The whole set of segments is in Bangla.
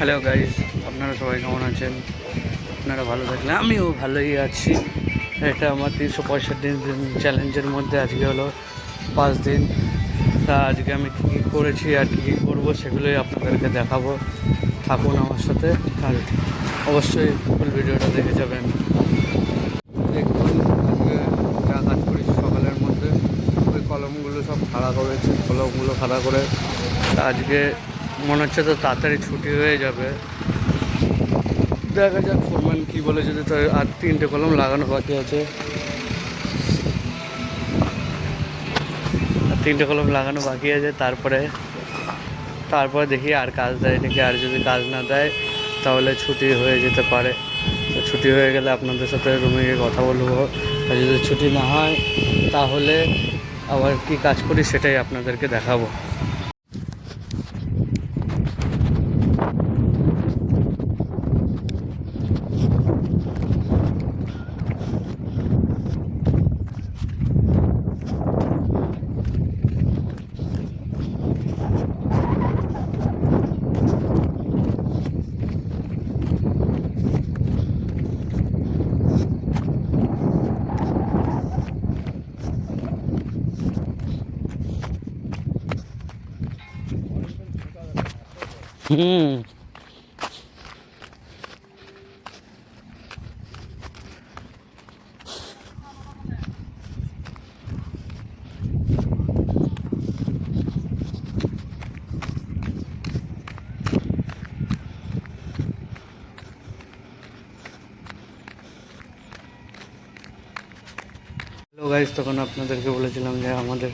হ্যালো গাইস, আপনারা সবাই কেমন আছেন? আপনারা ভালো থাকলে আমিও ভালোই আছি। এটা আমার 365 দিন চ্যালেঞ্জের মধ্যে আজকে হলো 5 দিন। তা আজকে আমি কী কী করেছি আর কী কী করবো সেগুলোই আপনাদেরকে দেখাবো। থাকুন আমার সাথে আর অবশ্যই ফুল ভিডিওটা দেখে যাবেন। দেখুন আজকে যা কাজ করেছি সকালের মধ্যে, ওই কলমগুলো সব খাড়া করেছি, কলমগুলো খাড়া করে আজকে মনে হচ্ছে তো তাড়াতাড়ি ছুটি হয়ে যাবে। দেখা যাক ফোরম্যান কী বলে, যদি তো আর 3টে কলম লাগানো বাকি আছে, আর 3টে কলম লাগানো বাকি আছে। তারপরে দেখি আর কাজ দেয় নাকি, আর যদি কাজ না দেয় তাহলে ছুটি হয়ে যেতে পারে। তো ছুটি হয়ে গেলে আপনাদের সাথে রুমে গিয়ে কথা বলবো। আর যদি ছুটি না হয় তাহলে আবার কি কাজ করি সেটাই আপনাদেরকে দেখাবো। হুম হ্যালো গাইস, তখন আপনাদেরকে বলেছিলাম যে আমাদের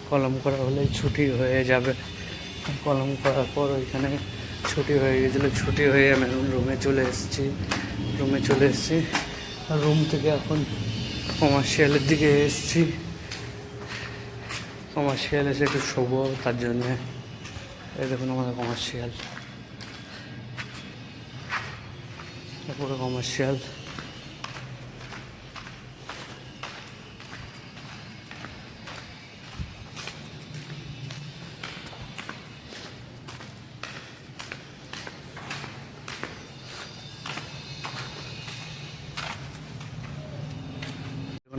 কলম করা হলেই ছুটি হয়ে যাবে। কলম করার পর ওইখানে ছুটি হয়ে গেছিলো। ছুটি হয়ে আমি রুমে চলে এসেছি। আর রুম থেকে এখন কমার্শিয়ালের দিকে এসেছি। কমার্শিয়াল এসে একটু শোবো, তার জন্যে এই দেখুন আমাদের কমার্শিয়াল, পুরো কমার্শিয়াল।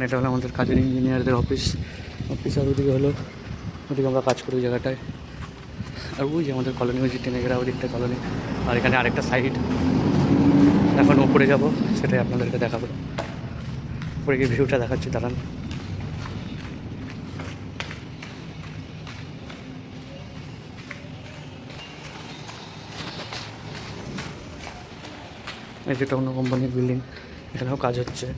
এটা হলো আমাদের কাজের ইঞ্জিনিয়ারদের অফিস। আর ওদিকে ওদিকে আমরা কাজ করি ওই জায়গাটায়। আর ওই যে আমাদের কলোনি, ওই যে টেনেগেরা ওদিকটা কলোনি। আর এখানে আরেকটা সাইড। এখন উপরে যাব, সেটাই আপনাদেরকে দেখাবো। উপরে গিয়ে ভিউটা দেখাচ্ছি, দাঁড়ান। এই যেটা অন্য কোম্পানির বিল্ডিং, এখানেও কাজ হচ্ছে।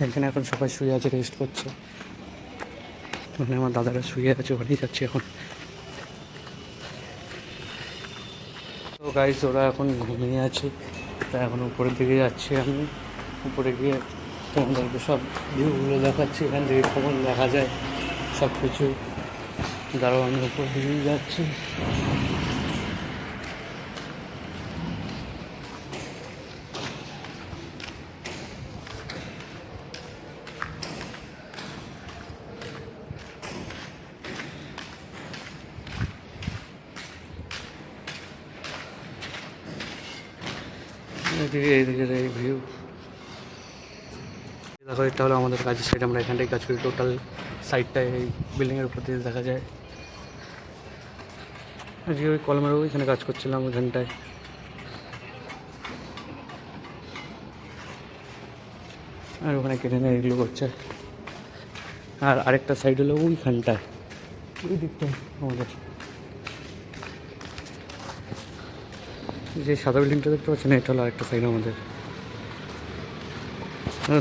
এখানে এখন সবাই শুয়ে আছে, রেস্ট করছে। ওখানে আমার দাদারা শুয়ে আছে, ওখানেই যাচ্ছি এখন। তো গাইস, ওরা এখন ঘুমিয়ে আছে, তাই এখন উপরের দিকে যাচ্ছি আমি। উপরে গিয়ে তোমাদেরকে সব ভিউগুলো দেখাচ্ছি, এখান থেকে কেমন দেখা যায় সব কিছু। দাঁড়াও, আমি উপর দিকেই যাচ্ছি। এইদিকে এই ভিউ দেখো, এটা হলো আমাদের কাজের সাইড। আমরা এখানটাই কাজ করি, টোটাল সাইডটাই এই বিল্ডিংয়ের উপর দিয়ে দেখা যায়। আজকে ওই কলমের ওইখানে কাজ করছিলাম, ওইখানটায়। আর ওখানে কেটে নিয়ে এগুলো করছে। আর আরেকটা সাইড হলো ওইখানটায়, ওই দিকটায় আমাদের যে সাদা বিল্ডিংটা দেখতে পাচ্ছেন, এটা হলো আরেকটা সাইড আমাদের।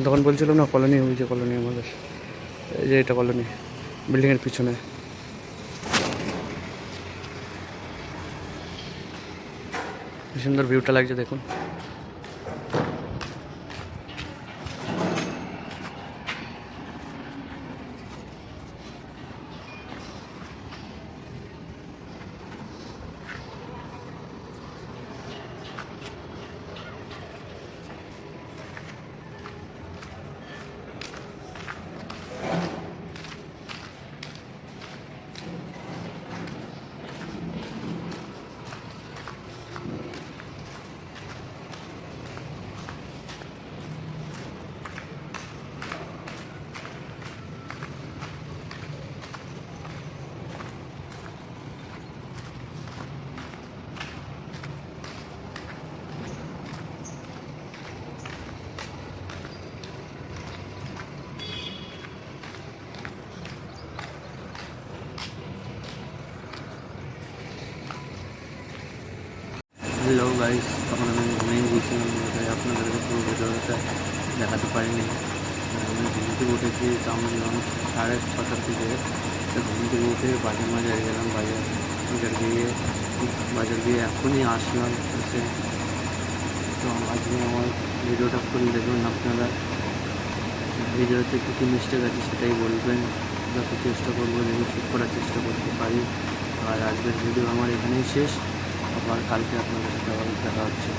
তখন বলছিলাম না কলোনি, ওই যে কলোনি আমাদের, এই যে এটা কলোনি, বিল্ডিংয়ের পিছনে। সুন্দর ভিউটা লাগছে দেখুন। হ্যালো গাইস, তখন আমি ঘুমিয়ে গিয়েছিলাম, তাই আপনাদেরকে পুরো ভিডিওটা দেখাতে পারিনি। আমি ঘুম থেকে উঠেছি, তখন যখন 6:30টার দিকে, তো ঘুম থেকে উঠে বাজার গেলাম। বাজার গিয়ে এখনই আসলাম এসে। তো আজকে আমার ভিডিওটা ফুল দেখবেন আপনারা। ভিডিওতে কী কী মিস্টেক আছে সেটাই বলবেন, যত চেষ্টা করবো যেন ঠিক করার চেষ্টা করতে পারি। আর আজকের ভিডিও আমার এখানেই শেষ, আবার কালকে আপনাদের সাথে আবার দেখা হচ্ছে।